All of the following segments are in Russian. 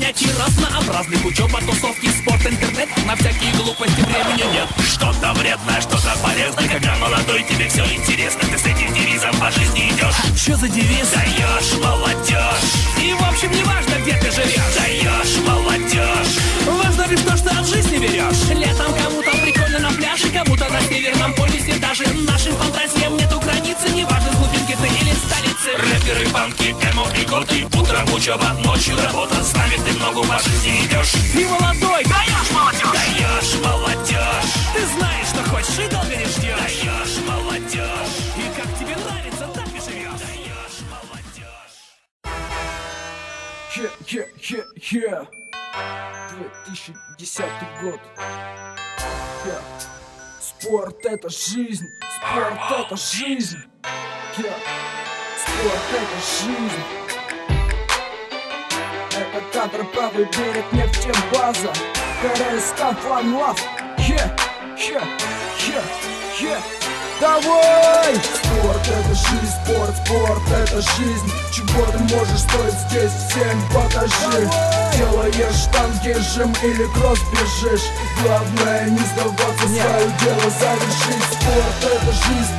занятий разнообразных, учеба, тусовки, спорт, интернет. На всякие глупости времени нет. Что-то вредно, что-то полезно. Когда молодой, тебе все интересно. Ты с этим девизом по жизни идешь. Чё за девиз? Даешь молодежь. И в общем не важно, где ты живешь. Даешь молодежь. Важно лишь то, что от жизни берешь. Летом кому-то прикольно на пляже, кому-то на Северном полюсе. Даже нашим фантазиям нету границы. Неважно, с глубинки ты или столицы. Рэперы, панки, эмо и готы. Утром учеба, ночью работа. С нами ты много по жизни идешь. Ты молодой, даешь молодежь. Даешь молодежь. Ты знаешь, что хочешь и долго не ждешь. Даешь молодежь. И как тебе нравится, так и живешь. Даешь молодежь. 2010 год. Спорт это жизнь, спорт это жизнь. Спорт это жизнь. Это кадр, правый берег, нефтебаза. КРСК, One Love. Давай! Спорт это жизнь, спорт это жизнь. Чего ты можешь стоить здесь, всем покажи. Делаешь штанги, жим или кросс бежишь. Главное не сдаваться, свое дело завершить. Спорт это жизнь,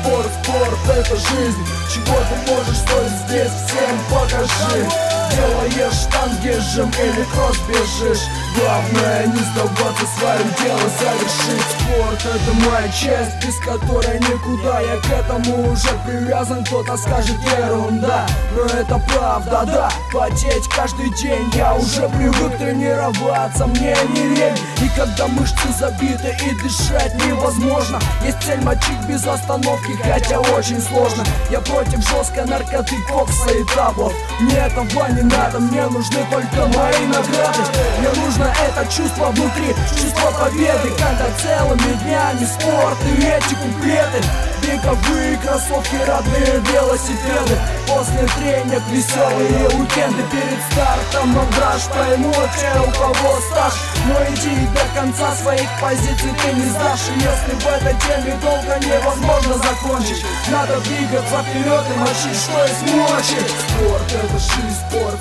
спорт это жизнь. Чего ты можешь стоить здесь, всем покажи. Делаешь штанги, жим или кросс бежишь. Главное не сдаваться, свое дело завершить. Спорт это моя часть, без которой никуда. Я к этому уже привязан, кто-то скажет ерунда, но это правда, да. Потеть каждый день, я уже привык тренироваться, мне не лень. И когда мышцы забиты и дышать невозможно, есть цель мочить без остановки, хотя очень сложно. Я против жесткой наркоты, кокса и таблов. Мне этого не надо, мне нужны только мои награды. Мне нужно это чувство внутри, чувство победы, когда целыми днями спорт и эти куплеты. Беговые кроссовки, родные велосипеды. После тренинг, веселые уикенды. Перед стартом мандраж, поймут те, у кого стаж. Но иди до конца, своих позиций ты не сдашь. И если в этой теме долго невозможно закончить, надо двигаться вперед и мочить, что есть мочи. Спорт это жизнь,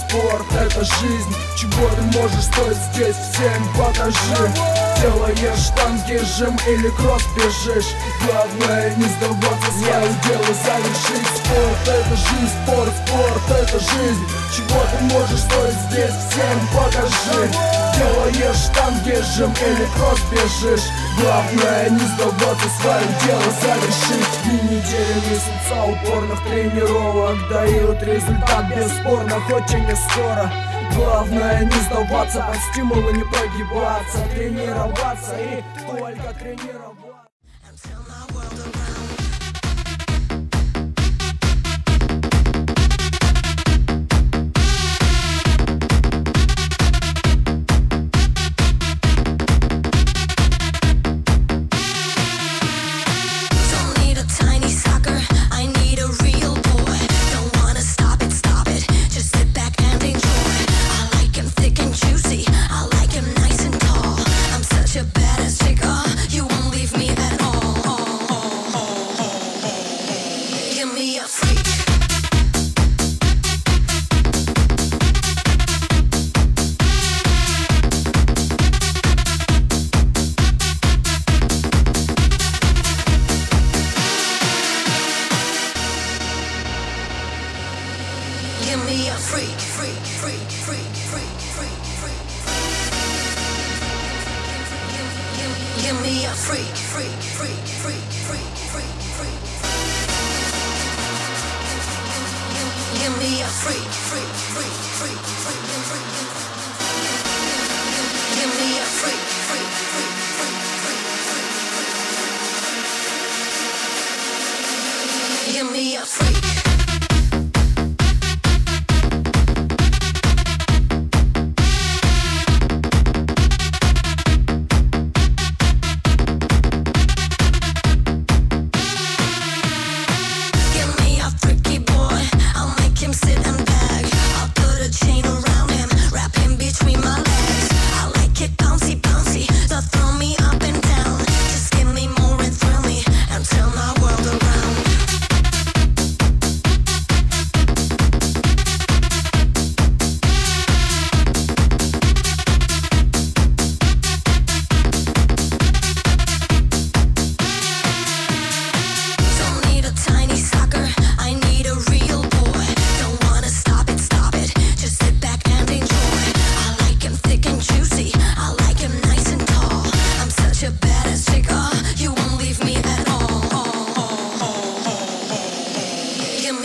спорт это жизнь. Чего ты можешь стоить здесь, всем покажи. Делаешь штанги, жим или кросс бежишь. Главное не сдаваться, свое дело завершить. Спорт это жизнь, спорт это жизнь. Чего ты можешь стоить здесь, всем покажи. Делаешь штанги, жим или кросс бежишь. Главное не сдаваться, свое дело завершить. И неделя, месяца упорных тренировок дают результат бесспорно, хоть и не скоро. Главное не сдаваться, под стимулы не прогибаться. Тренироваться и только тренироваться.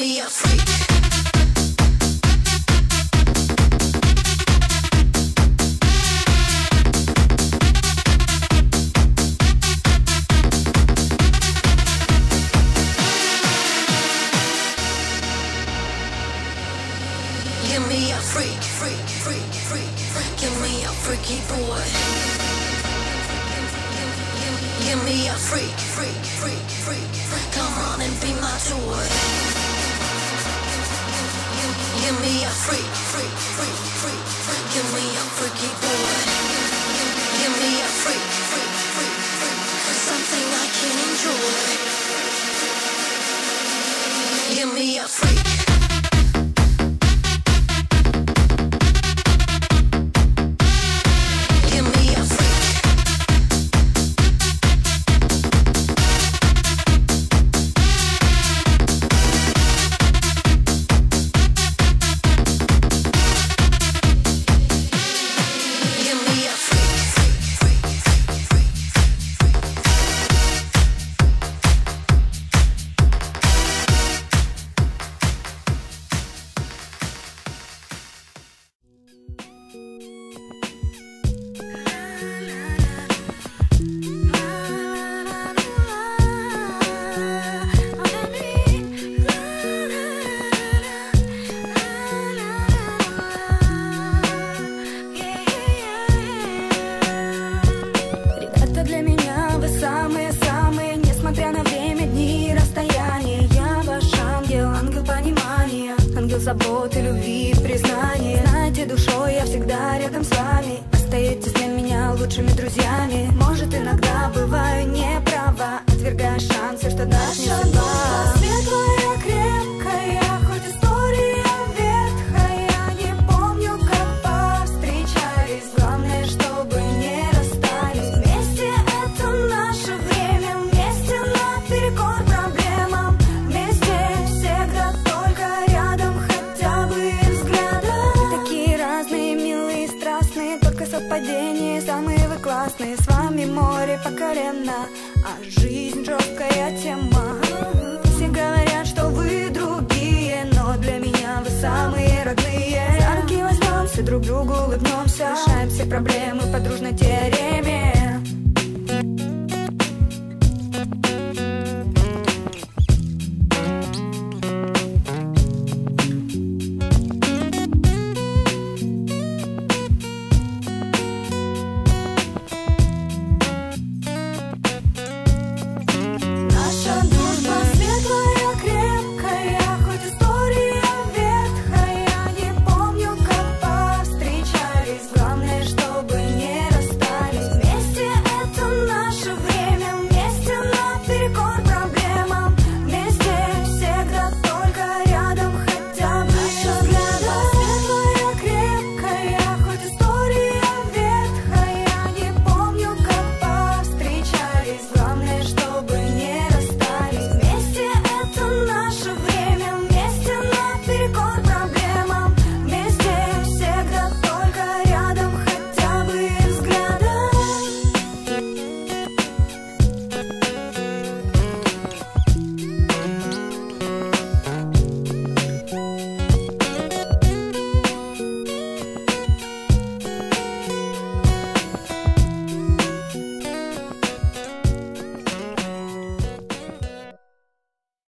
me a freak. Give me a freak, freak, freak, freak, freak. Give me a freaky boy. Give me a freak, freak, freak, freak, freak. Come on and be my toy. Give me a freak, freak, freak, freak, freak. Give me a freaky boy. Give me a freak, freak, freak, freak. Something I can enjoy. Give me a freak. Заботы, любви, признания. Знаете, душой я всегда рядом с вами. Остаетесь для меня лучшими друзьями. Может, иногда бываю не права, отвергая шансы, что даст мне судьба. Светлая, крепкая, хоть история ветхая. Не помню, как повстречались. Главное, чтобы не расстались. Вместе это наше время. Вместе наперекор проблемам. Вместе всегда только рядом. Совпадения, самые вы классные. С вами море по колено, а жизнь жесткая тема. Все говорят, что вы другие, но для меня вы самые родные. За руки возьмемся, друг другу улыбнемся, решаем все проблемы по дружной теореме.